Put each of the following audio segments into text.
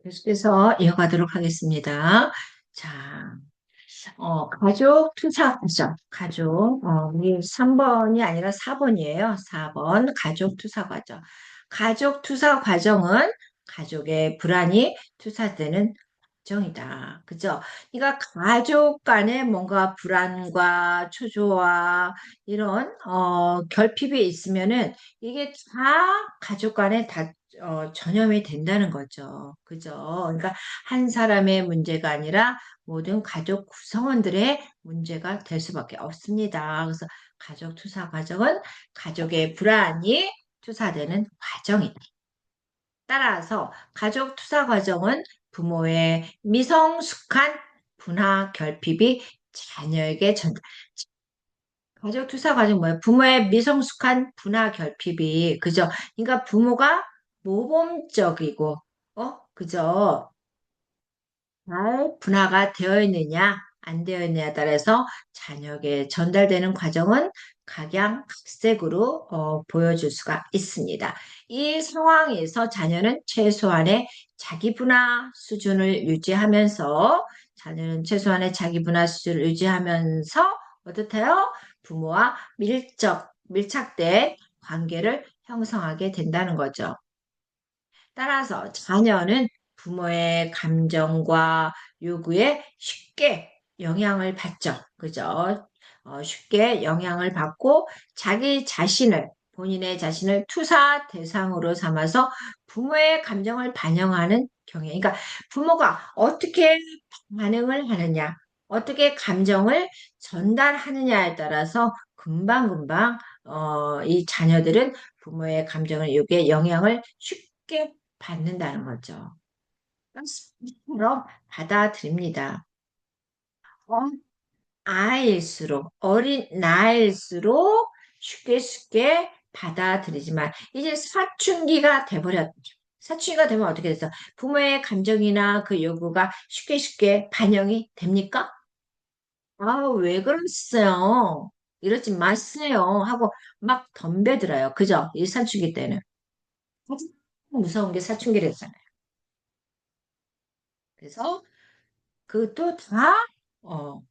계속해서 이어가도록 하겠습니다. 자, 가족 투사 과정. 우리 3번이 아니라 4번이에요. 4번, 가족 투사 과정. 가족 투사 과정은 가족의 불안이 투사되는 과정이다. 그죠? 그러니까 가족 간에 뭔가 불안과 초조와 이런, 결핍이 있으면은 이게 다 가족 간에 다 전염이 된다는 거죠. 그죠? 그러니까 한 사람의 문제가 아니라 모든 가족 구성원들의 문제가 될 수밖에 없습니다. 그래서 가족 투사 과정은 가족의 불안이 투사되는 과정이다. 따라서 가족 투사 과정은 부모의 미성숙한 분화 결핍이 자녀에게 전달. 가족 투사 과정 뭐예요? 부모의 미성숙한 분화 결핍이 그죠? 그러니까 부모가 모범적이고 그죠? 잘 분화가 되어 있느냐, 안 되어 있느냐에 따라서 자녀에게 전달되는 과정은 각양각색으로 보여줄 수가 있습니다. 이 상황에서 자녀는 자기 분화 수준을 유지하면서 자기 분화 수준을 유지하면서 어떻대요? 부모와 밀착된 관계를 형성하게 된다는 거죠. 따라서 자녀는 부모의 감정과 요구에 쉽게 영향을 받죠. 그죠? 쉽게 영향을 받고 본인의 자신을 투사 대상으로 삼아서 부모의 감정을 반영하는 경향. 그러니까 부모가 어떻게 반응을 하느냐, 어떻게 감정을 전달하느냐에 따라서 금방금방 이 자녀들은 부모의 감정을 요구에 영향을 쉽게 받는다는 거죠. 그럼 받아들입니다. 어, 어린 나일수록 쉽게 받아들이지만, 이제 사춘기가 되면 어떻게 됐어? 부모의 감정이나 그 요구가 쉽게 반영이 됩니까? 아, 왜 그러셨어요? 이러지 마세요. 하고 막 덤벼들어요. 그죠? 이 사춘기 때는. 가장 무서운 게 사춘기랬잖아요. 그래서 그것도 다 어,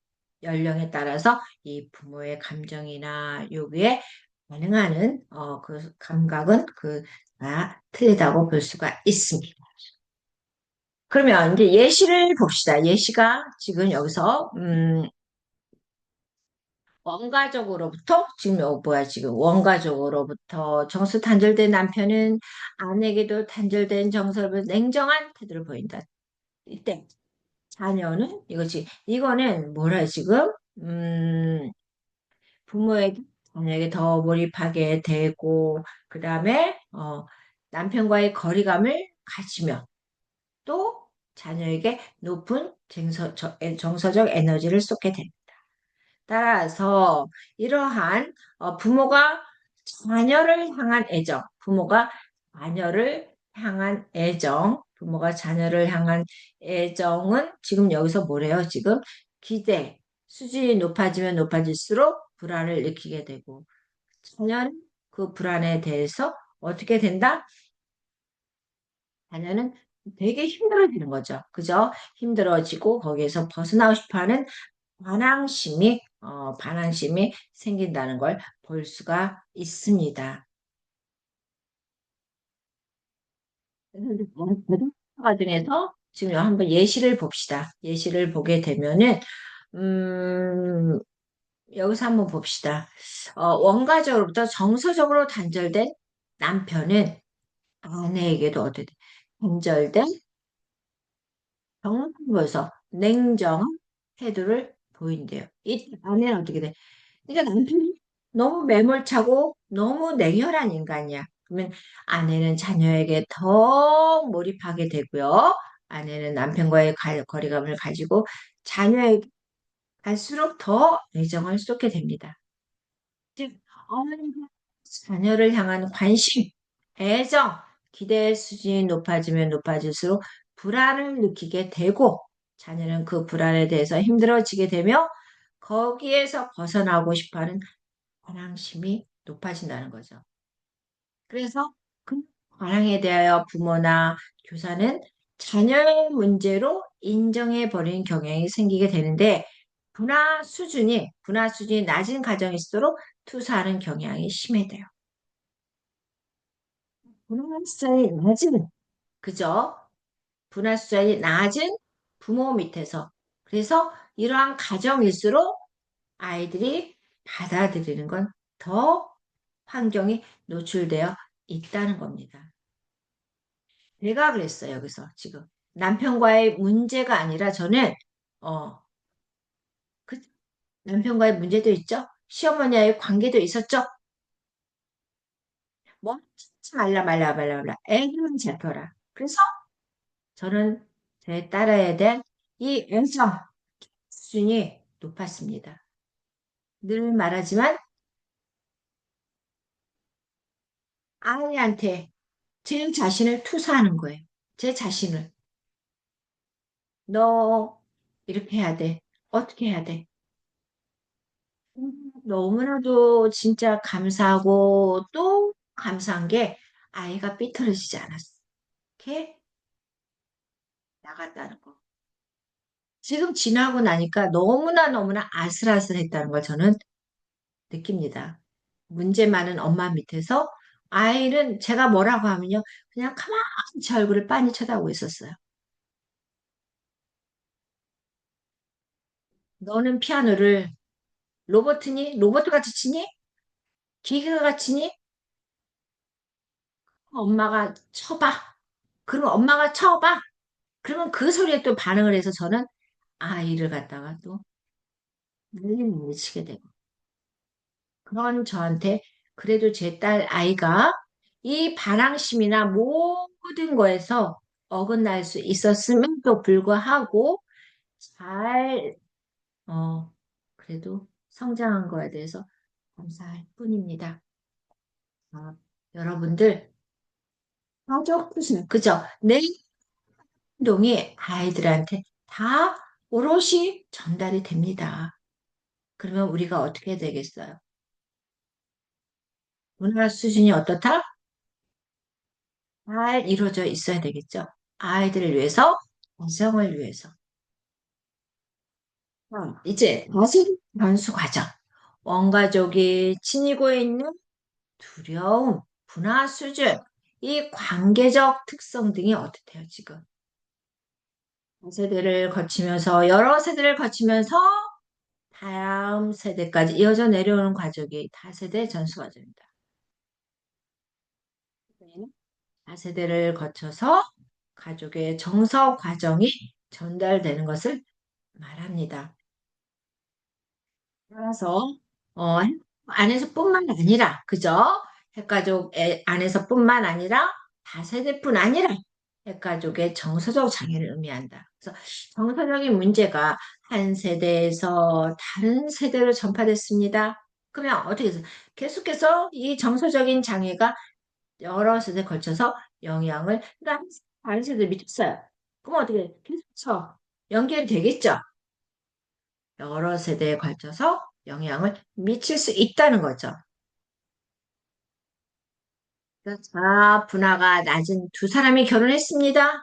연령에 따라서 이 부모의 감정이나 요구에 반응하는 그 감각은 다 틀리다고 볼 수가 있습니다. 그러면 이제 예시를 봅시다. 예시가 지금 여기서 원가족으로부터 정서 단절된 남편은 아내에게도 단절된 정서를 냉정한 태도를 보인다. 이때 자녀는 이거는 뭐라 지금 부모에게 자녀에게 더 몰입하게 되고 그다음에 남편과의 거리감을 가지며 또 자녀에게 높은 정서적 에너지를 쏟게 됩니다. 따라서 이러한 부모가 부모가 자녀를 향한 애정은 지금 여기서 뭐래요? 지금 수준이 높아지면 높아질수록 불안을 느끼게 되고 자녀는 그 불안에 대해서 어떻게 된다? 자녀는 되게 힘들어지는 거죠. 그죠? 힘들어지고 거기에서 벗어나고 싶어 하는 반항심이 생긴다는 걸 볼 수가 있습니다. 그 과정에서 지금 한번 예시를 봅시다. 예시를 보게 되면은, 음, 여기서 한번 봅시다. 원가적으로부터 정서적으로 단절된 남편은 아내에게도 어떻게 단절된 정서에서 냉정한 태도를 보인대요. 이 아내는 어떻게 돼? 그러니까 남편이 너무 매몰차고 너무 냉혈한 인간이야. 그러면 아내는 자녀에게 더 몰입하게 되고요. 아내는 남편과의 거리감을 가지고 자녀에게 갈수록 더 애정을 쏟게 됩니다. 즉, 어머니가 자녀를 향한 관심, 애정, 기대 수준이 높아지면 높아질수록 불안을 느끼게 되고 자녀는 그 불안에 대해서 힘들어지게 되며 거기에서 벗어나고 싶어하는 반항심이 높아진다는 거죠. 그래서 그 반항에 대하여 부모나 교사는 자녀의 문제로 인정해버리는 경향이 생기게 되는데, 분화 수준이 낮은 가정일수록 투사하는 경향이 심해져요. 분화수준이 낮은, 그죠? 분화수준이 낮은 부모 밑에서. 그래서 이러한 가정일수록 아이들이 받아들이는 건 더 환경이 노출되어 있다는 겁니다. 내가 그랬어요, 여기서 지금. 남편과의 문제가 아니라 저는, 어, 그 남편과의 문제도 있죠? 시어머니와의 관계도 있었죠? 뭐, 찾지 말라. 애들만 잡혀라. 그래서 저는 제 딸에 대한 이 애정 수준이 높았습니다. 늘 말하지만 아이한테 제 자신을 투사하는 거예요. 제 자신을. 너 이렇게 해야 돼. 어떻게 해야 돼? 너무나도 진짜 감사하고 또 감사한 게 아이가 삐뚤어지지 않았어. 이렇게 나갔다는 거. 지금 지나고 나니까 너무나 아슬아슬했다는 걸 저는 느낍니다. 문제 많은 엄마 밑에서 아이는 제가 뭐라고 하면요. 그냥 가만히 제 얼굴을 빤히 쳐다보고 있었어요. 너는 피아노를 로버트니? 로버트 같이 치니? 기계가 같이 치니? 엄마가 쳐봐. 그러면 엄마가 쳐봐. 그러면 그 소리에 또 반응을 해서 저는 아이를 갖다가 또 늘리는 치게 되고. 그런 저한테 그래도 제 딸 아이가 이 반항심이나 모든 거에서 어긋날 수 있었음에도 불구하고 잘, 어, 그래도 성장한 거에 대해서 감사할 뿐입니다. 어, 여러분들, 가족 구성, 그죠? 내 행동이 아이들한테 다 오롯이 전달이 됩니다. 그러면 우리가 어떻게 되겠어요? 문화 수준이 어떻다? 잘 이루어져 있어야 되겠죠. 아이들을 위해서, 가정을 위해서. 이제 다시 변수 과정. 원가족이 지니고 있는 두려움, 분화 수준, 이 관계적 특성 등이 어떻대요, 지금? 세대를 거치면서, 여러 세대를 거치면서 다음 세대까지 이어져 내려오는 과정이 다세대 전수 과정입니다. 다세대를 거쳐서 가족의 정서 과정이 전달되는 것을 말합니다. 따라서 안에서뿐만 아니라 그죠? 핵가족 안에서뿐만 아니라 다세대뿐 아니라 핵가족의 정서적 장애를 의미한다. 그래서 정서적인 문제가 한 세대에서 다른 세대로 전파됐습니다. 그러면 어떻게 해서 계속해서 이 정서적인 장애가 여러 세대 걸쳐서 영향을 다른 세대 미쳤어요. 그럼 어떻게 계속 연결이 되겠죠? 여러 세대에 걸쳐서 영향을 미칠 수 있다는 거죠. 자, 분화가 낮은 두 사람이 결혼했습니다.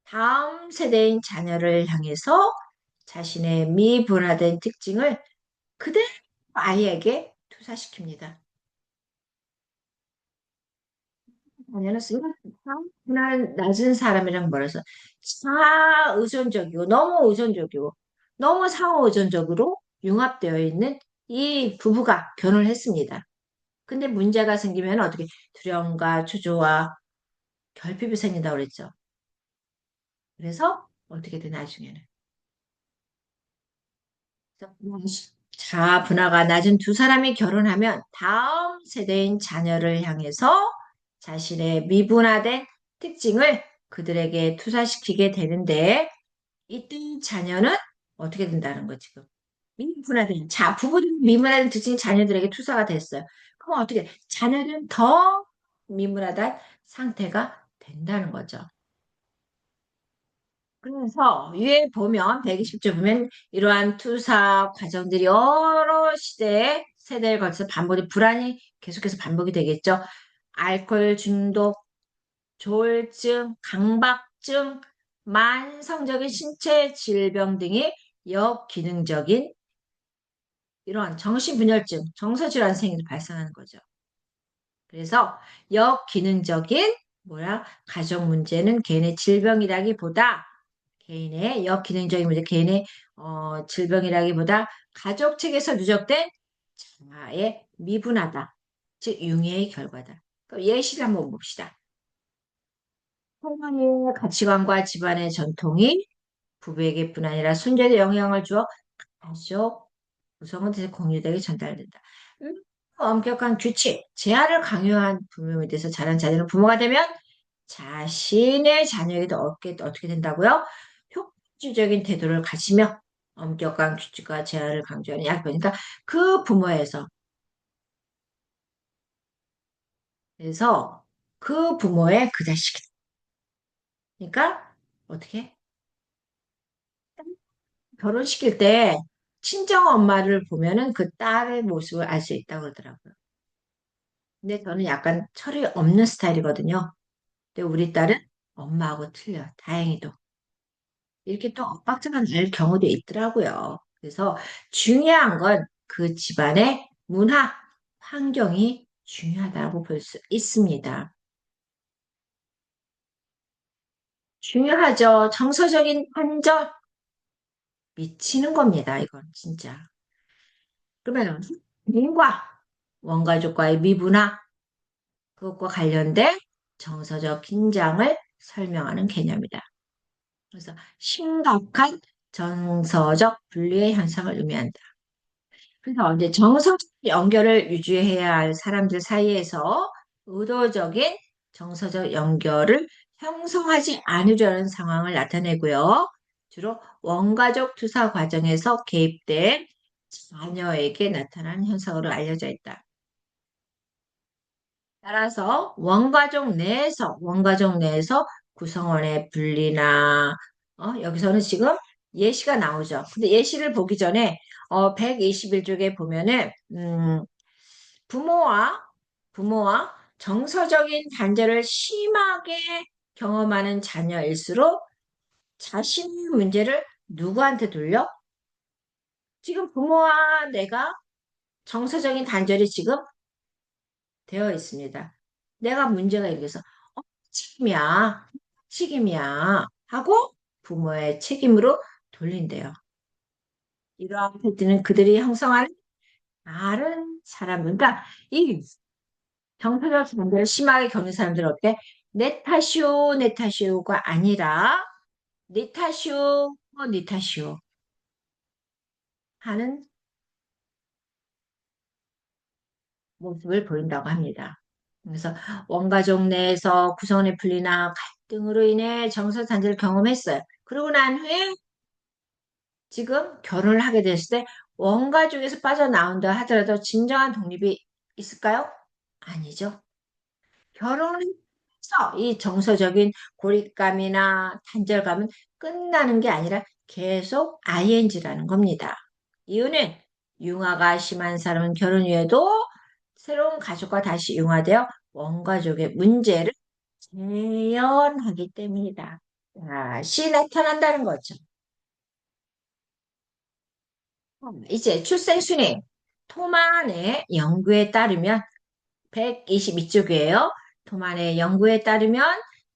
다음 세대인 자녀를 향해서 자신의 미분화된 특징을 그대로 아이에게 투사시킵니다. 자녀는 분화 낮은 사람이랑 멀어서 너무 의존적이고, 너무 상호 의존적으로 융합되어 있는 이 부부가 결혼을 했습니다. 근데 문제가 생기면 어떻게 두려움과 초조와 결핍이 생긴다고 그랬죠. 그래서 어떻게 돼 나중에는. 그래서 분화가 낮은 두 사람이 결혼하면 다음 세대인 자녀를 향해서 자신의 미분화된 특징을 그들에게 투사시키게 되는데 이때 자녀는 어떻게 된다는 거 지금. 미분화된 부부는 미분화된 특징이 자녀들에게 투사가 됐어요. 그럼 어떻게 자녀는 더 미분화된 상태가 된다는 거죠. 그래서 위에 보면 120조 보면 이러한 투사 과정들이 여러 세대를 거쳐서 반복이 불안이 계속해서 반복이 되겠죠. 알코올 중독, 조울증, 강박 우울증, 만성적인 신체 질병 등의 역기능적인 이런 정신분열증, 정서질환 생이 발생하는 거죠. 그래서 역기능적인 뭐야? 가족 문제는 개인의 질병이라기보다 개인의 역기능적인 문제, 개인의 질병이라기보다 가족 측에서 누적된 자아의 미분하다. 즉 융해의 결과다. 그럼 예시를 한번 봅시다. 할머니의 가치관과 집안의 전통이 부부에게뿐 아니라 손자에게 영향을 주어 가족 구성원 대해 공유되게 전달된다. 음, 엄격한 규칙, 제한을 강요한 부모에 대해서 자란 자녀는 부모가 되면 자신의 자녀에게도 어떻게 된다고요? 효과주의적인 태도를 가지며 엄격한 규칙과 제한을 강조하는 그러니까 그 부모에서 그래서 그 부모의 그 자식 그러니까 어떻게 결혼시킬 때 친정 엄마를 보면은 그 딸의 모습을 알 수 있다고 그러더라고요. 근데 저는 약간 철이 없는 스타일이거든요. 근데 우리 딸은 엄마하고 틀려. 다행히도. 이렇게 또 엇박자가 날 경우도 있더라고요. 그래서 중요한 건 그 집안의 문화, 환경이 중요하다고 볼 수 있습니다. 중요하죠. 정서적인 환절 미치는 겁니다. 이건 진짜. 그러면 개인과 원가족과의 미분화 그것과 관련된 정서적 긴장을 설명하는 개념이다. 그래서 심각한 정서적 분리의 현상을 의미한다. 그래서 이제 정서적 연결을 유지해야 할 사람들 사이에서 의도적인 정서적 연결을 형성하지 않으려는 상황을 나타내고요. 주로 원가족 투사 과정에서 개입된 자녀에게 나타나는 현상으로 알려져 있다. 따라서 원가족 내에서 구성원의 분리나 여기서는 지금 예시가 나오죠. 근데 예시를 보기 전에 121쪽에 보면은 부모와 부모와 정서적인 단절을 심하게 경험하는 자녀일수록 자신의 문제를 누구한테 돌려? 지금 부모와 내가 정서적인 단절이 지금 되어 있습니다. 내가 문제가 일어서 책임이야, 책임이야 하고 부모의 책임으로 돌린대요. 이러한 패턴은 그들이 형성한 다른 사람들, 그러니까 이 정서적 장애를 심하게 겪는 사람들은 어때? 내 탓이오, 내 탓이오가 아니라 네 탓이오, 네 탓이오 하는 모습을 보인다고 합니다. 그래서 원가족 내에서 구성원의 분리나 갈등으로 인해 정서 단절을 경험했어요. 그러고 난 후에 지금 결혼을 하게 됐을 때 원가족에서 빠져나온다 하더라도 진정한 독립이 있을까요? 아니죠. 결혼해서 이 정서적인 고립감이나 단절감은 끝나는 게 아니라 계속 ing라는 겁니다. 이유는 융화가 심한 사람은 결혼 후에도 새로운 가족과 다시 융화되어 원가족의 문제를 재현하기 때문이다. 다시 나타난다는 거죠. 이제 출생순위. 토만의 연구에 따르면 122쪽이에요. 토만의 연구에 따르면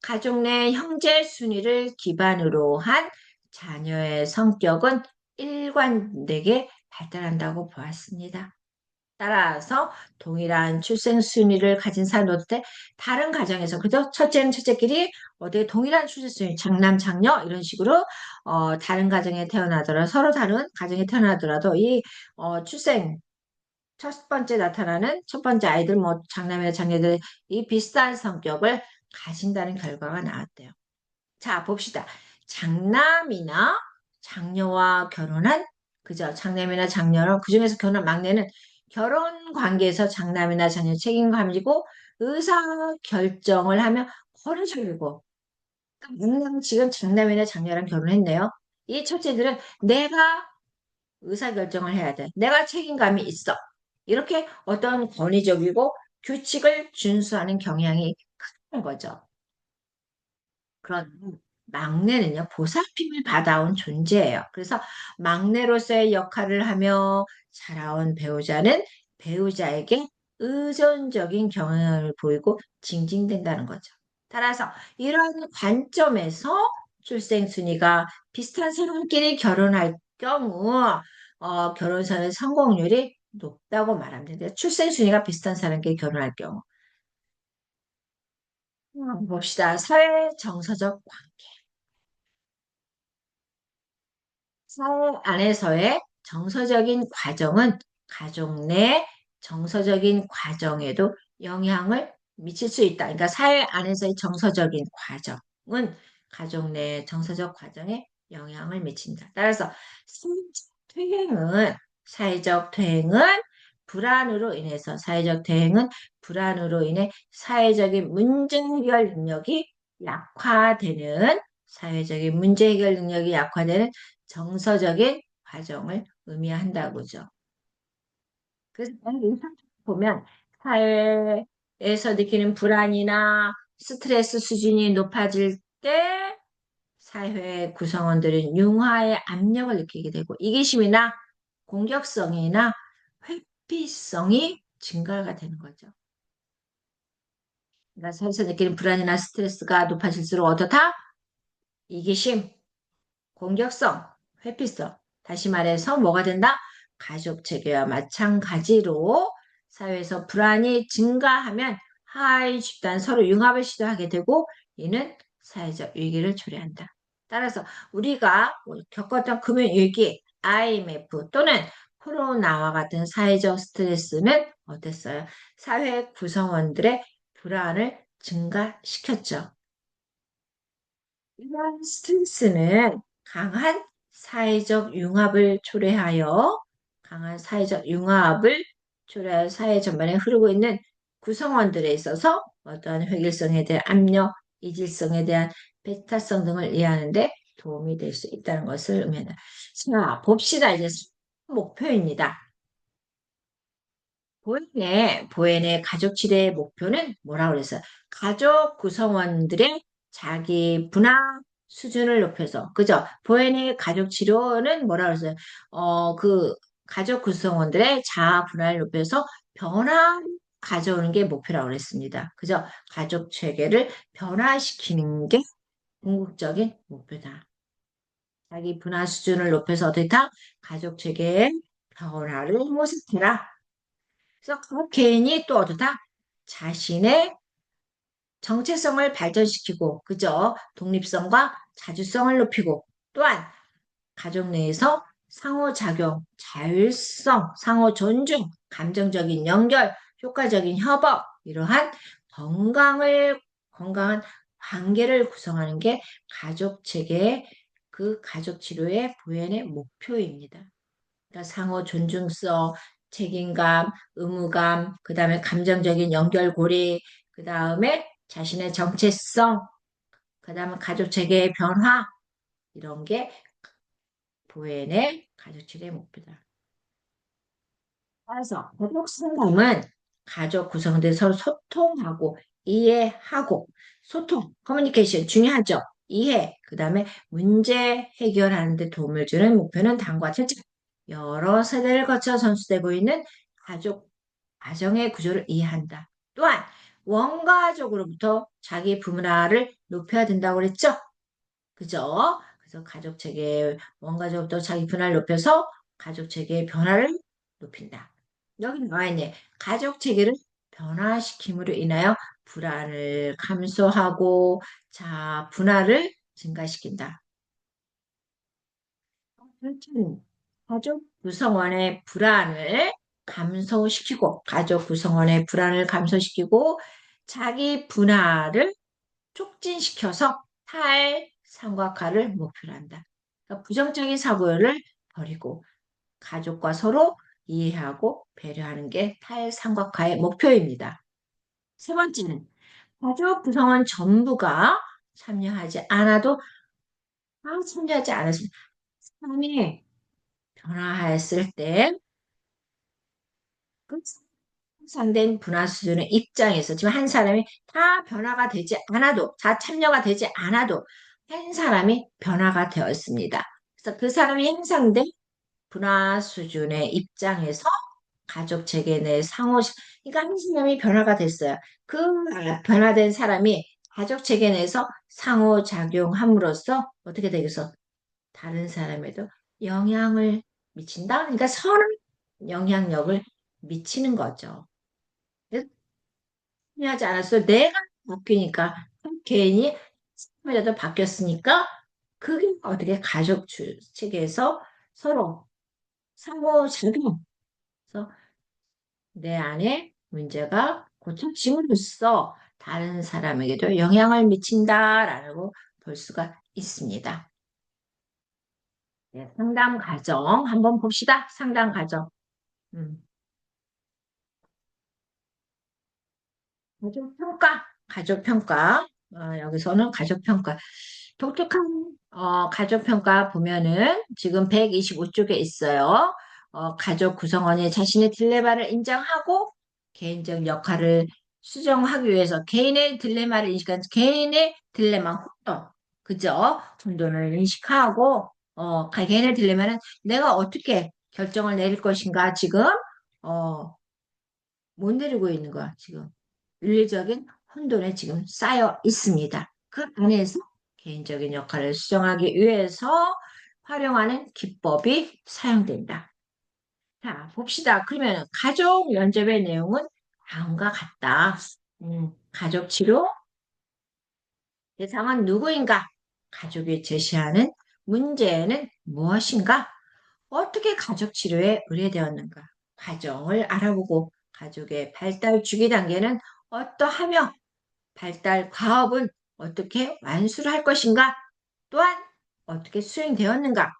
가족 내 형제 순위를 기반으로 한 자녀의 성격은 일관되게 발달한다고 보았습니다. 따라서 동일한 출생 순위를 가진 사람도 때 다른 가정에서 그죠? 첫째는 첫째끼리 어디 동일한 출생 순위 장남 장녀 이런 식으로 다른 가정에 태어나더라도 서로 다른 가정에 태어나더라도 이 출생 첫 번째 나타나는 첫 번째 아이들 뭐 장남이나 장녀들이 비슷한 성격을 가진다는 결과가 나왔대요. 자, 봅시다. 장남이나 장녀와 결혼한 그죠? 장남이나 장녀는 그중에서 결혼한 막내는 결혼 관계에서 장남이나 장녀 책임감 지고 의사 결정을 하며 권위적이고 막내는 지금 장남이나 장녀랑 결혼했네요. 이 첫째들은 내가 의사결정을 해야 돼. 내가 책임감이 있어. 이렇게 어떤 권위적이고 규칙을 준수하는 경향이 큰 거죠. 그런 막내는요, 보살핌을 받아온 존재예요. 그래서 막내로서의 역할을 하며 자라온 배우자는 배우자에게 의존적인 경향을 보이고 징징댄다는 거죠. 따라서 이러한 관점에서 출생순위가 비슷한 사람끼리 결혼할 경우 결혼사의 성공률이 높다고 말하면 됩니다. 출생순위가 비슷한 사람끼리 결혼할 경우. 봅시다. 사회 정서적 사회 안에서의 정서적인 과정은 가족 내 정서적인 과정에도 영향을 미칠 수 있다. 그러니까 사회 안에서의 정서적인 과정은 가족 내 정서적 과정에 영향을 미친다. 따라서 퇴행은 사회적 퇴행은 사회적 퇴행은 불안으로 인해 사회적인 문제 해결 능력이 약화되는 사회적인 문제 해결 능력이 약화되는 정서적인 과정을 의미한다고죠. 그래서 보면 사회에서 느끼는 불안이나 스트레스 수준이 높아질 때 사회 구성원들은 융화의 압력을 느끼게 되고 이기심이나 공격성이나 회피성이 증가가 되는 거죠. 그러니까 사회에서 느끼는 불안이나 스트레스가 높아질수록 어떻다? 이기심, 공격성, 회피성. 다시 말해서 뭐가 된다? 가족 체계와 마찬가지로 사회에서 불안이 증가하면 하위 집단 서로 융합을 시도하게 되고 이는 사회적 위기를 초래한다. 따라서 우리가 겪었던 금융위기, IMF 또는 코로나와 같은 사회적 스트레스는 어땠어요? 사회 구성원들의 불안을 증가시켰죠. 이러한 스트레스는 강한 사회적 융합을 초래하여 사회 전반에 흐르고 있는 구성원들에 있어서 어떠한 획일성에 대한 압력, 이질성에 대한 배타성 등을 이해하는 데 도움이 될 수 있다는 것을 의미한다. 자, 봅시다. 이제 목표입니다. 보엔의 가족 치료의 목표는 뭐라고 그랬어요? 가족 구성원들의 자기 분화 수준을 높여서, 그죠? 보엔의 가족 치료는 뭐라고 그랬어요? 그 가족 구성원들의 자아 분화를 높여서 변화 가져오는 게 목표라고 그랬습니다. 그죠? 가족 체계를 변화시키는 게 궁극적인 목표다. 자기 분화 수준을 높여서 어떻게 다 가족 체계의 변화를 모색해라. 그래서 그 개인이 또 어떠다? 자신의 정체성을 발전시키고, 그죠? 독립성과 자주성을 높이고, 또한 가족 내에서 상호작용, 자율성, 상호 존중, 감정적인 연결, 효과적인 협업, 이러한 건강한 관계를 구성하는 게 가족 체계의 그 가족 치료의 보현의 목표입니다. 그러니까 상호 존중성, 책임감, 의무감, 그 다음에 감정적인 연결고리, 그 다음에 자신의 정체성, 그 다음에 가족 체계의 변화, 이런 게 보엔의 가족 체계의 목표다. 따라서 가족 상담은 가족 구성원들 서로 소통하고 이해하고 커뮤니케이션 중요하죠. 이해, 그 다음에 문제 해결하는 데 도움을 주는 목표는 다음과 같이 여러 세대를 거쳐 전수되고 있는 가족 가정의 구조를 이해한다. 또한 원가족으로부터 자기 분화를 높여야 된다고 그랬죠? 그죠? 그래서 가족 체계 원가족부터 자기 분화를 높여서 가족 체계의 변화를 높인다. 여기 나와 있네. 가족 체계를 변화시킴으로 인하여 불안을 감소하고 분화를 증가시킨다. 가족 구성원의 불안을 감소시키고 자기 분화를 촉진시켜서 탈삼각화를 목표로 한다. 그러니까 부정적인 사고를 버리고 가족과 서로 이해하고 배려하는 게 탈삼각화의 목표입니다. 세 번째는 가족 구성원 전부가 참여하지 않아도 참여하지 않았습니다. 사람이 변화했을 때 그 상된 분화 수준의 입장에서 지금 한 사람이 다 변화가 되지 않아도 다 참여가 되지 않아도 한 사람이 변화가 되었습니다. 그래서 그 사람이 형성된 분화 수준의 입장에서 가족 체계 내 그러니까 한 사람이 변화가 됐어요. 그 변화된 사람이 가족 체계 내에서 상호작용함으로써 어떻게 되겠어? 다른 사람에도 영향을 미친다? 그러니까 선한 영향력을 미치는 거죠. 그래서 하지 않았어. 내가 바뀌니까 개인이 사람이라도 바뀌었으니까 그게 어떻게 가족 체계에서 서로 상호작용. 그래서 내 안에 문제가 고쳐짐으로써 다른 사람에게도 영향을 미친다라고 볼 수가 있습니다. 네, 상담 과정 한번 봅시다. 상담 과정. 음, 가족 평가, 가족 평가. 여기서는 가족 평가. 독특한 가족 평가 보면은 지금 125쪽에 있어요. 가족 구성원이 자신의 딜레마를 인정하고 개인적 역할을 수정하기 위해서 개인의 딜레마를 인식한 개인의 딜레마 혼돈, 그죠? 혼돈을 인식하고 개인의 딜레마는 내가 어떻게 결정을 내릴 것인가 지금 못 내리고 있는 거야 지금. 윤리적인 혼돈에 지금 쌓여 있습니다. 그 안에서 개인적인 역할을 수정하기 위해서 활용하는 기법이 사용된다. 자, 봅시다. 그러면 가족 면접의 내용은 다음과 같다. 가족 치료 대상은 누구인가? 가족이 제시하는 문제는 무엇인가? 어떻게 가족 치료에 의뢰되었는가? 과정을 알아보고 가족의 발달 주기 단계는 어떠하며 발달 과업은 어떻게 완수를 할 것인가? 또한 어떻게 수행되었는가?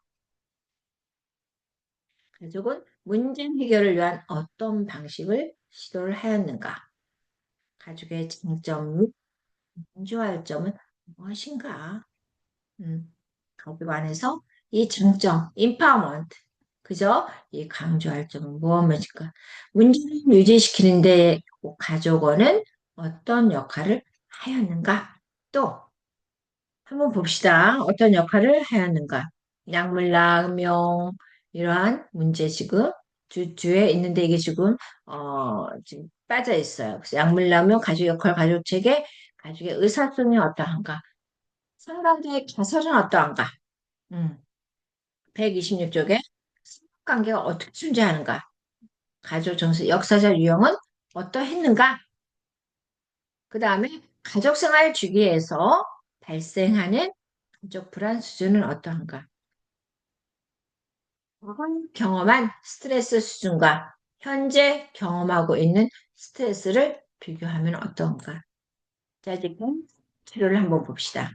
가족은 문제 해결을 위한 어떤 방식을 시도를 하였는가? 가족의 장점 및 강조할 점은 무엇인가? 가족 안에서 이 장점, empowerment, 그죠? 이 강조할 점은 무엇일까? 문제를 유지시키는데 가족원은 어떤 역할을 하였는가? 또 한번 봅시다. 어떤 역할을 하였는가? 약물락용 이러한 문제 지금 주에 있는데 이게 지금 빠져 있어요. 그래서 약물락용 가족 역할 가족 체계 가족의 의사소통이 어떠한가? 상관계의 개설은 어떠한가? 음, 126쪽에 관계가 어떻게 존재하는가? 가족 정서 역사적 유형은 어떠했는가? 그 다음에 가족생활 주기에서 발생하는 가족 불안 수준은 어떠한가? 과거 경험한 스트레스 수준과 현재 경험하고 있는 스트레스를 비교하면 어떤가? 자, 지금 치료를 한번 봅시다.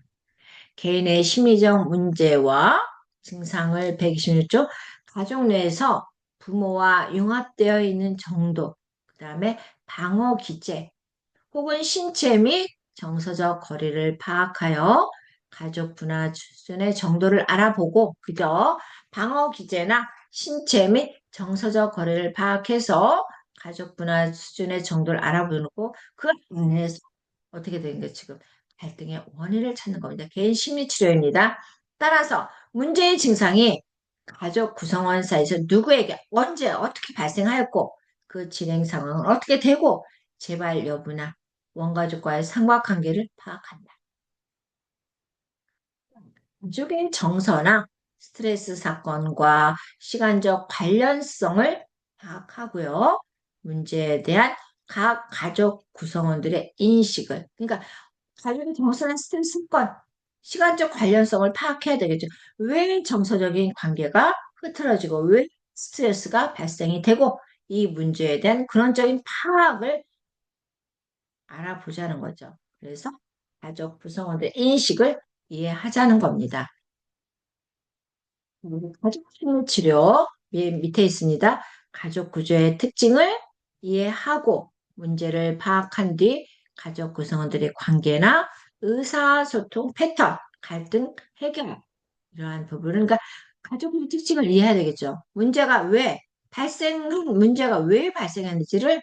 개인의 심리적 문제와 증상을 126조 가족 내에서 부모와 융합되어 있는 정도, 그 다음에 방어 기제, 혹은 신체 및 정서적 거리를 파악하여 가족 분화 수준의 정도를 알아보고 그저 방어 기제나 신체 및 정서적 거리를 파악해서 가족 분화 수준의 정도를 알아보고 그 안에서 어떻게 되는 게 지금 갈등의 원인을 찾는 겁니다. 개인 심리 치료입니다. 따라서 문제의 증상이 가족 구성원 사이에서 누구에게 언제 어떻게 발생하였고 그 진행 상황은 어떻게 되고 재발 여부나 원가족과의 상관관계를 파악한다. 가족의 정서나 스트레스 사건과 시간적 관련성을 파악하고요. 문제에 대한 각 가족 구성원들의 인식을, 그러니까 가족의 정서나 스트레스 사건, 시간적 관련성을 파악해야 되겠죠. 왜 정서적인 관계가 흐트러지고 왜 스트레스가 발생이 되고 이 문제에 대한 근원적인 파악을 알아보자는 거죠. 그래서 가족 구성원들의 인식을 이해하자는 겁니다. 가족 치료 밑에 있습니다. 가족 구조의 특징을 이해하고 문제를 파악한 뒤 가족 구성원들의 관계나 의사소통 패턴, 갈등 해결 이러한 부분은 그러니까 가족의 특징을 이해해야 되겠죠. 문제가 왜 발생했는지를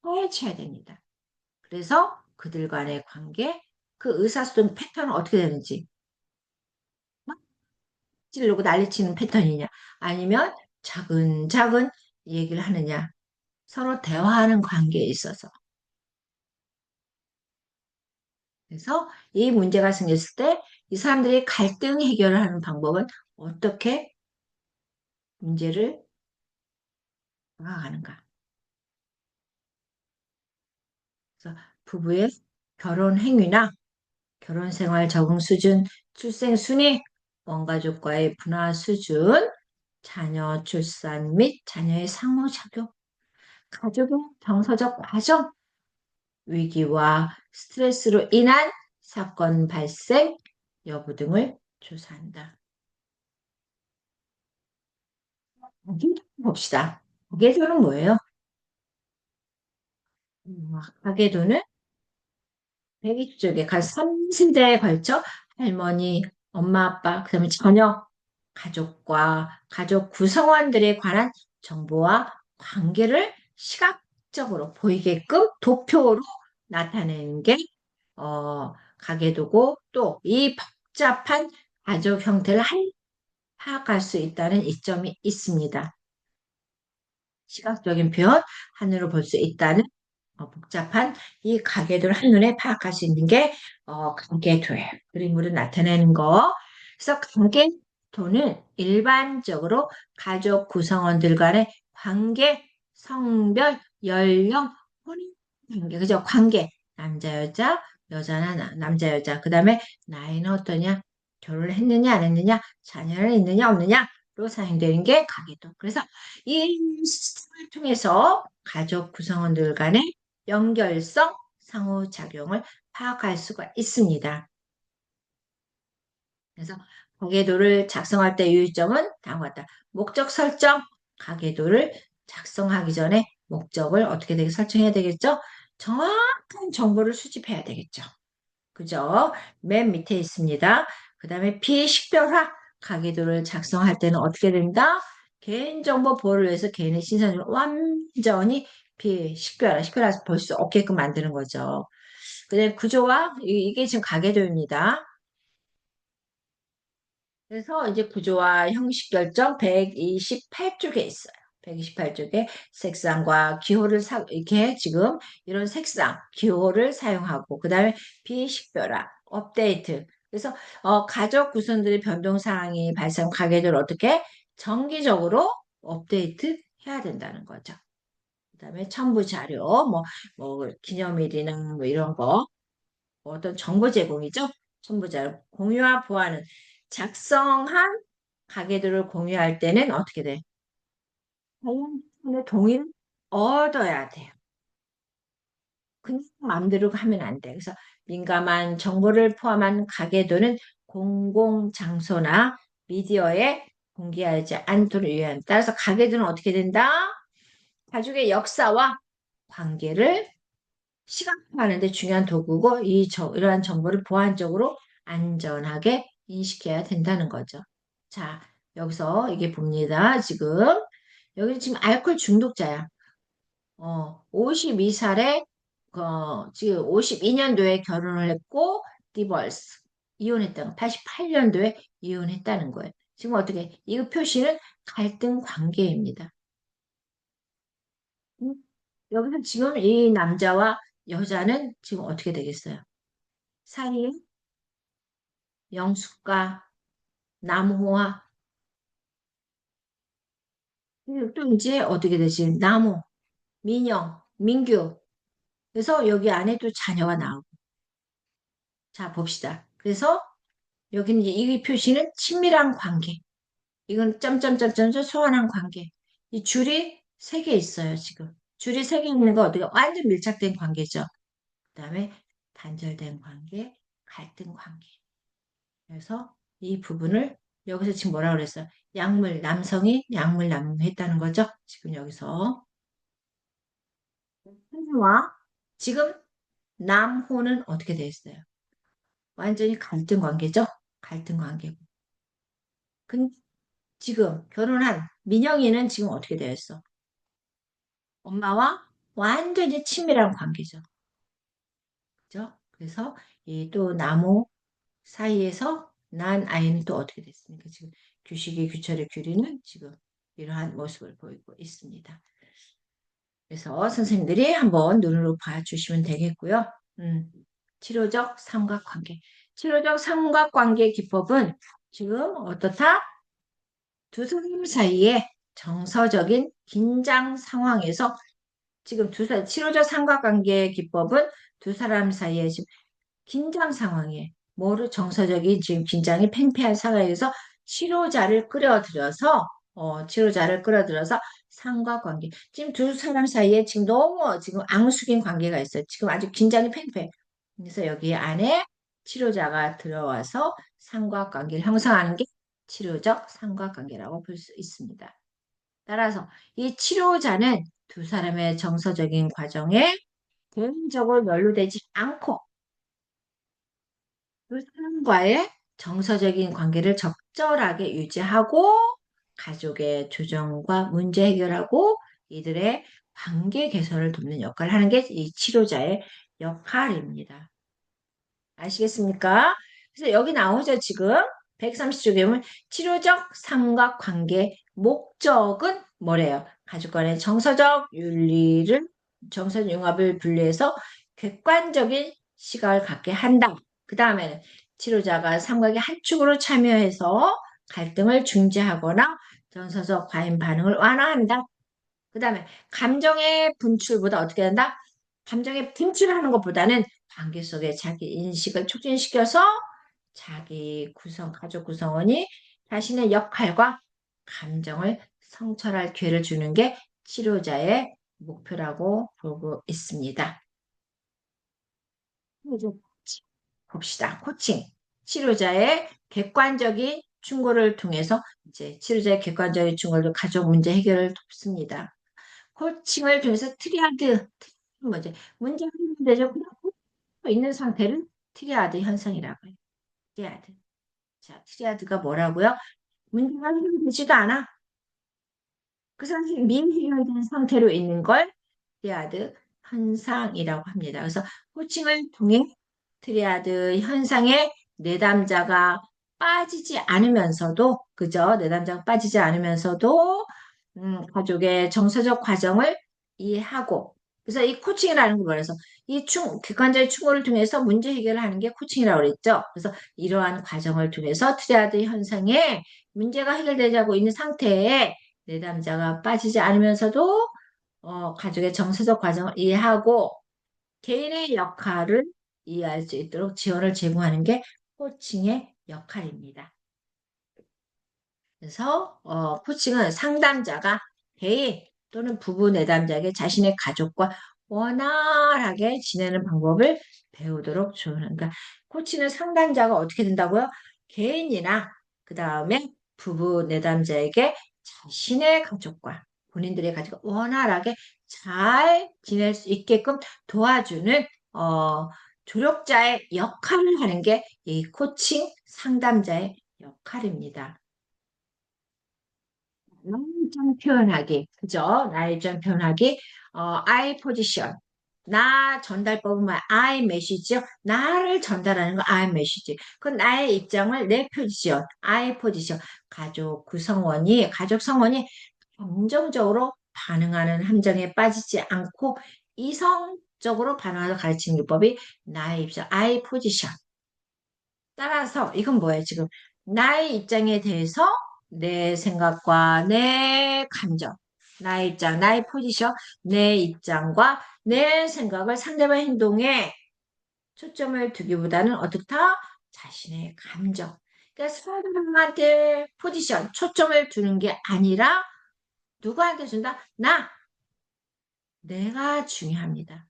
파헤쳐야 됩니다. 그래서 그들 간의 관계, 그 의사소통 패턴은 어떻게 되는지. 찌르고 난리치는 패턴이냐? 아니면 차근차근 얘기를 하느냐? 서로 대화하는 관계에 있어서. 그래서 이 문제가 생겼을 때 이 사람들이 갈등 해결을 하는 방법은 어떻게 문제를 나아가는가? 그래서 부부의 결혼 행위나 결혼 생활 적응 수준, 출생 순위, 원가족과의 분화 수준, 자녀 출산 및 자녀의 상호작용, 가족의 정서적 과정, 위기와 스트레스로 인한 사건 발생 여부 등을 조사한다. 봅시다. 가계도는 뭐예요? 가계도는 120쪽에 간 3세대에 걸쳐 할머니, 엄마, 아빠, 그다음에 자녀, 가족과 가족 구성원들에 관한 정보와 관계를 시각적으로 보이게끔 도표로 나타내는 게 가계도고 또 이 복잡한 가족 형태를 파악할 수 있다는 이점이 있습니다. 시각적인 표현, 하늘로 볼 수 있다는 복잡한 이 가계도를 한눈에 파악할 수 있는 게 관계도예요. 그림으로 나타내는 거. 그래서 관계도는 일반적으로 가족 구성원들 간의 관계, 성별, 연령, 혼인 관계, 그죠? 관계. 남자, 여자, 여자나 남자, 여자. 그 다음에 나이는 어떠냐? 결혼을 했느냐, 안 했느냐? 자녀는 있느냐, 없느냐로 사용되는 게 가계도. 그래서 이 시스템을 통해서 가족 구성원들 간의 연결성, 상호작용을 파악할 수가 있습니다. 그래서 가계도를 작성할 때 유의점은 다음과 같다. 목적 설정, 가계도를 작성하기 전에 목적을 어떻게 되게 설정해야 되겠죠? 정확한 정보를 수집해야 되겠죠. 그죠? 맨 밑에 있습니다. 그 다음에 비식별화, 가계도를 작성할 때는 어떻게 된다? 개인정보 보호를 위해서 개인의 신상을 완전히 식별해서 볼 수 없게끔 만드는 거죠. 그다음에 구조와 이게 지금 가계도입니다. 그래서 이제 구조와 형식 결정 128쪽에 있어요. 128쪽에 색상과 기호를 이렇게 지금 이런 색상, 기호를 사용하고 그다음에 비식별화, 업데이트. 그래서 가족 구성들의 변동 사항이 발생 가계도를 어떻게 정기적으로 업데이트 해야 된다는 거죠. 그다음에 첨부 자료, 뭐 기념일이나 뭐 이런 거 어떤 정보 제공이죠. 첨부 자료 공유와 보완은 작성한 가계도를 공유할 때는 어떻게 돼? 관련자의 동의를 얻어야 돼요. 그냥 마음대로 하면 안 돼. 그래서 민감한 정보를 포함한 가계도는 공공장소나 미디어에 공개하지 않도록 유의한다. 따라서 가계도는 어떻게 된다? 가족의 역사와 관계를 시각화하는 데 중요한 도구고 이러한 정보를 보안적으로 안전하게 인식해야 된다는 거죠. 자, 여기서 이게 봅니다. 여기 지금 알코올 중독자야. 52살에 지금 52년도에 결혼을 했고 디벌스 이혼했다는 88년도에 이혼했다는 거예요. 지금 어떻게 이 표시는 갈등 관계입니다. 음, 여기서 지금 이 남자와 여자는 지금 어떻게 되겠어요? 사이에 영숙과 나무와 그리고 또 이제 어떻게 되지? 나무, 민영, 민규. 그래서 여기 안에 또 자녀가 나오고. 자, 봅시다. 그래서 여기는 이제 이 표시는 친밀한 관계. 이건 점점점점 소원한 관계. 이 줄이 세 개 있어요, 지금. 줄이 세 개 있는 거 어떻게 완전 밀착된 관계죠. 그다음에 단절된 관계, 갈등 관계. 그래서 이 부분을 여기서 지금 뭐라 그랬어요? 남성이 약물 남용했다는 거죠. 지금 여기서. 혼과 지금 남호는 어떻게 돼 있어요? 완전히 갈등 관계죠? 갈등 관계고. 근 지금 결혼한 민영이는 지금 어떻게 되어 있어? 엄마와 완전히 친밀한 관계죠. 그죠? 그래서 이 또 나무 사이에서 난 아이는 또 어떻게 됐습니까? 지금 규식이 규철의 규리는 지금 이러한 모습을 보이고 있습니다. 그래서 선생님들이 한번 눈으로 봐주시면 되겠고요. 음, 치료적 삼각관계. 치료적 삼각관계 기법은 지금 어떻다? 두 사람 사이에 정서적인 긴장 상황에서 지금 치료적 삼각관계 기법은 두 사람 사이에 지금 긴장 상황에 뭐를 정서적인 지금 긴장이 팽팽한 상황에서 치료자를 끌어들여서 상관관계. 지금 두 사람 사이에 지금 너무 지금 앙숙인 관계가 있어요. 지금 아주 긴장이 팽팽해. 그래서 여기 안에 치료자가 들어와서 상관관계를 형성하는 게 치료적 상관관계라고 볼 수 있습니다. 따라서 이 치료자는 두 사람의 정서적인 과정에 개인적으로 연루되지 않고 그 사람과의 정서적인 관계를 적절하게 유지하고 가족의 조정과 문제 해결하고 이들의 관계 개선을 돕는 역할을 하는 게 이 치료자의 역할입니다. 아시겠습니까? 그래서 여기 나오죠, 지금. 130쪽에 보면 치료적 삼각관계 목적은 뭐래요? 가족 간의 정서적 융합을 분리해서 객관적인 시각을 갖게 한다. 그 다음에는 치료자가 삼각의 한 축으로 참여해서 갈등을 중재하거나 정서적 과잉 반응을 완화한다. 그 다음에 감정의 분출보다 어떻게 된다? 감정의 분출하는 것보다는 관계 속의 자기 인식을 촉진시켜서 가족 구성원이 자신의 역할과 감정을 성찰할 기회를 주는 게 치료자의 목표라고 보고 있습니다. 이제 봅시다. 코칭. 치료자의 객관적인 충고를 통해서 이제 치료자의 객관적인 충고를 가족 문제 해결을 돕습니다. 코칭을 통해서 뭐지? 문제 해결되죠. 있는 상태를 트리아드 현상이라고 해요. 트리아드. 자, 트리아드가 뭐라고요? 문제가 해결되지도 않아. 그 상태, 미해결된 상태로 있는 걸 트리아드 현상이라고 합니다. 그래서 코칭을 통해 트리아드 현상에 내담자가 빠지지 않으면서도, 그죠? 내담자가 빠지지 않으면서도, 가족의 정서적 과정을 이해하고, 그래서 이 코칭이라는 거 말해서 객관적인 충고를 통해서 문제 해결을 하는 게 코칭이라고 그랬죠. 그래서 이러한 과정을 통해서 트리아드 현상에 문제가 해결되자고 있는 상태에 내담자가 빠지지 않으면서도 가족의 정서적 과정을 이해하고 개인의 역할을 이해할 수 있도록 지원을 제공하는 게 코칭의 역할입니다. 그래서 코칭은 상담자가 개인 또는 부부 내담자에게 자신의 가족과 원활하게 지내는 방법을 배우도록 조언한다. 그러니까 코칭은 상담자가 어떻게 된다고요? 개인이나 그 다음에 부부 내담자에게 자신의 가족과 본인들의 가족과 원활하게 잘 지낼 수 있게끔 도와주는 조력자의 역할을 하는 게 이 코칭 상담자의 역할입니다. 나의 입장 표현하기, 그죠? 나의 입장 표현하기, I 포지션. 나 전달법은 뭐야? I 메시지요. 나를 전달하는 거 I 메시지. 그 나의 입장을 내 포지션, I 포지션. 가족 성원이 감정적으로 반응하는 함정에 빠지지 않고 이성적으로 반응하는 가르치는 기법이 나의 입장, I 포지션. 따라서 이건 뭐예요? 지금 나의 입장에 대해서 내 생각과 내 감정, 나의 입장, 나의 포지션, 내 입장과 내 생각을 상대방 행동에 초점을 두기보다는 어떻다? 자신의 감정. 그러니까 상대방한테 포지션, 초점을 두는 게 아니라 누구한테 준다? 내가 중요합니다.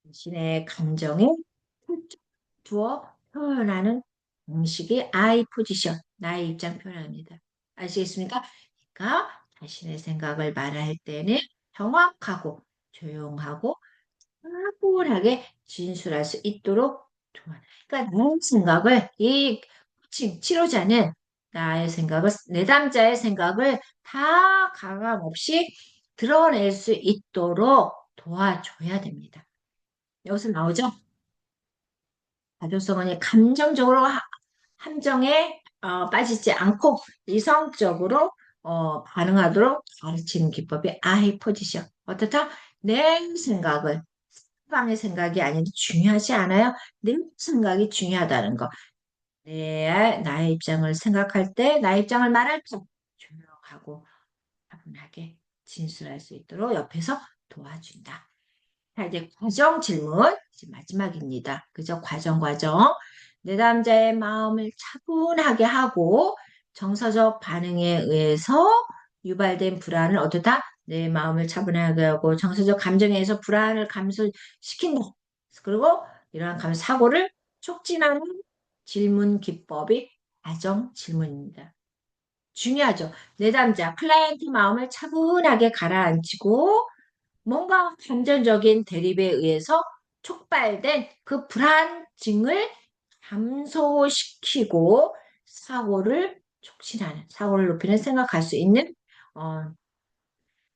자신의 감정에 초점 두어 표현하는 방식이 I 포지션, 나의 입장 표현입니다. 아시겠습니까? 그러니까 자신의 생각을 말할 때는 정확하고 조용하고 차분하게 진술할 수 있도록 도와요. 그러니까 나의 생각을 치료자는 나의 생각을 내담자의 생각을 다 가감 없이 드러낼 수 있도록 도와줘야 됩니다. 여기서 나오죠? 가족성원이 감정적으로 함정에 빠지지 않고 이성적으로 반응하도록 가르치는 기법이 아이 포지션. 어떻다? 내 생각을 상대방의 생각이 아닌데 중요하지 않아요. 내 생각이 중요하다는 거. 나의 입장을 생각할 때, 나의 입장을 말할 때 조용하고 차분하게 진술할 수 있도록 옆에서 도와준다. 자, 이제 과정 질문, 이제 마지막입니다. 그죠? 과정. 내담자의 마음을 차분하게 하고 정서적 반응에 의해서 유발된 불안을 어떠다? 내 마음을 차분하게 하고 정서적 감정에 의해서 불안을 감소시킨다. 그리고 이러한 사고를 촉진하는 질문 기법이 과정 질문입니다. 중요하죠. 내담자, 클라이언트 마음을 차분하게 가라앉히고 뭔가 감정적인 대립에 의해서 촉발된 그 불안증을 감소시키고 사고를 높이는 생각할 수 있는 어,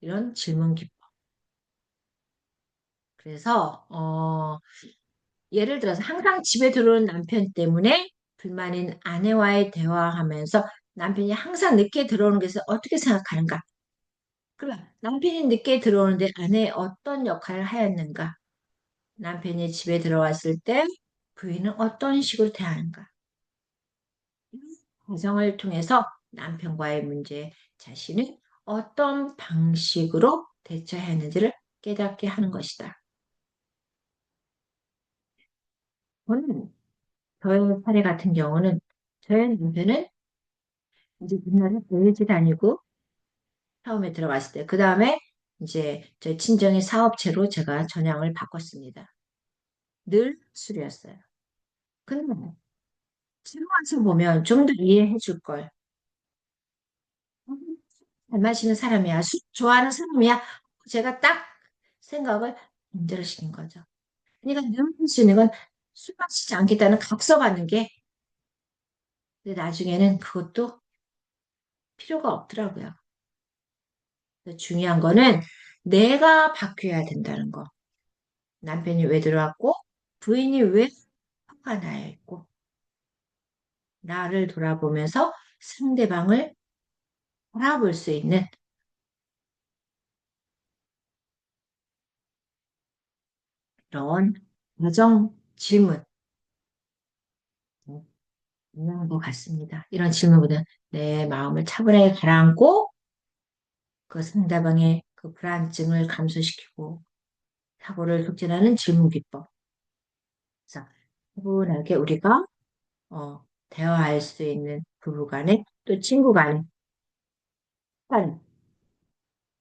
이런 질문 기법. 그래서 예를 들어서 항상 집에 들어오는 남편 때문에 불만인 아내와의 대화하면서 남편이 항상 늦게 들어오는 것을 어떻게 생각하는가? 그럼 남편이 늦게 들어오는데 아내의 어떤 역할을 하였는가? 남편이 집에 들어왔을 때 부인은 어떤 식으로 대하는가? 이 과정을 통해서 남편과의 문제에 자신은 어떤 방식으로 대처해야 하는지를 깨닫게 하는 것이다. 저는 저의 사례 같은 경우는 저희 남편은 이제 옛날에 보이지 다니고 처음에 들어갔을 때, 그 다음에 이제 저희 친정의 사업체로 제가 전향을 바꿨습니다. 늘 술이었어요. 근데 지금 와서 보면 좀 더 이해해 줄 걸. 잘 마시는 사람이야. 술 좋아하는 사람이야. 제가 딱 생각을 문제로 시킨 거죠. 그러니까 늘 할 수 있는 건 술 마시지 않겠다는 각서 받는 게 근데 나중에는 그것도 필요가 없더라고요. 그래서 중요한 거는 내가 바뀌어야 된다는 거. 남편이 왜 들어왔고 부인이 왜 화가 나야 했고 나를 돌아보면서 상대방을 바라볼 수 있는 그런 가정 질문 있는 것 같습니다. 이런 질문보다 내 마음을 차분하게 가라앉고 그 상대방의 그 불안증을 감소시키고 사고를 촉진하는 질문 기법. 그래서 차분하게 우리가 대화할 수 있는 부부 간에 또 친구 간에 한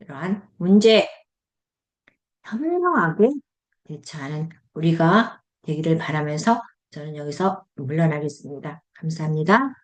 이러한 문제 현명하게 대처하는 우리가 되기를 바라면서 저는 여기서 물러나겠습니다. 감사합니다.